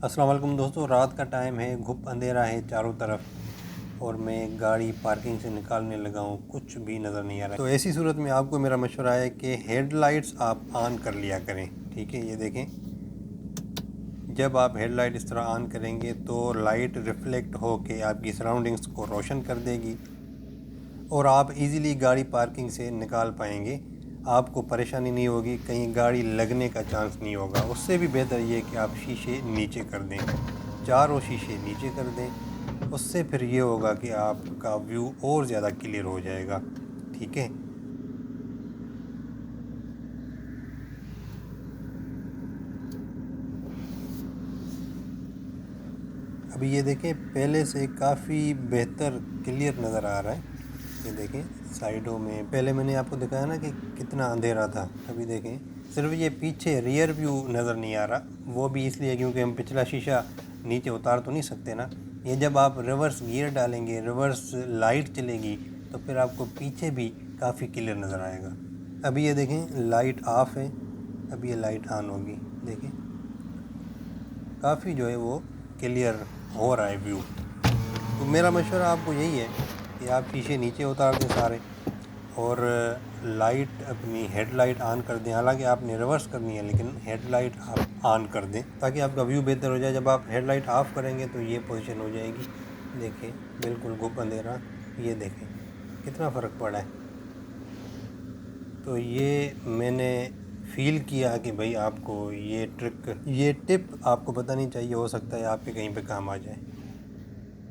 अस्सलाम वालेकुम दोस्तों, रात का टाइम है, घुप अंधेरा है चारों तरफ और मैं गाड़ी पार्किंग से निकालने लगा हूँ, कुछ भी नज़र नहीं आ रहा है। तो ऐसी सूरत में आपको मेरा मशवरा है कि हेडलाइट्स आप ऑन कर लिया करें। ठीक है, ये देखें, जब आप हेडलाइट इस तरह ऑन करेंगे तो लाइट रिफ्लेक्ट हो के आपकी सराउंडिंग्स को रोशन कर देगी और आप इजीली गाड़ी पार्किंग से निकाल पाएंगे। आपको परेशानी नहीं होगी, कहीं गाड़ी लगने का चांस नहीं होगा। उससे भी बेहतर ये कि आप शीशे नीचे कर दें, चारों शीशे नीचे कर दें। उससे फिर ये होगा कि आपका व्यू और ज़्यादा क्लियर हो जाएगा। ठीक है, अभी ये देखें, पहले से काफ़ी बेहतर क्लियर नज़र आ रहा है। ये देखें, साइडों में पहले मैंने आपको दिखाया ना कि कितना अंधेरा था, अभी देखें सिर्फ ये पीछे रियर व्यू नज़र नहीं आ रहा। वो भी इसलिए क्योंकि हम पिछला शीशा नीचे उतार तो नहीं सकते ना। ये जब आप रिवर्स गियर डालेंगे, रिवर्स लाइट चलेगी, तो फिर आपको पीछे भी काफ़ी क्लियर नज़र आएगा। अभी ये देखें, लाइट ऑफ है, अभी ये लाइट ऑन होगी। देखें, काफ़ी जो है वो क्लियर हो रहा है व्यू। तो मेरा मशवरा आपको यही है कि आप शीशे नीचे उतार दें सारे और लाइट अपनी हेडलाइट ऑन कर दें। हालांकि आपने रिवर्स करनी है, लेकिन हेडलाइट आप ऑन कर दें ताकि आपका व्यू बेहतर हो जाए। जब आप हेडलाइट ऑफ़ करेंगे तो ये पोजीशन हो जाएगी। देखें, बिल्कुल गुप अंधेरा, ये देखें कितना फ़र्क पड़ा है। तो ये मैंने फ़ील किया कि भाई आपको ये ट्रिक, ये टिप आपको बतानी चाहिए, हो सकता है आपके कहीं पे काम आ जाए।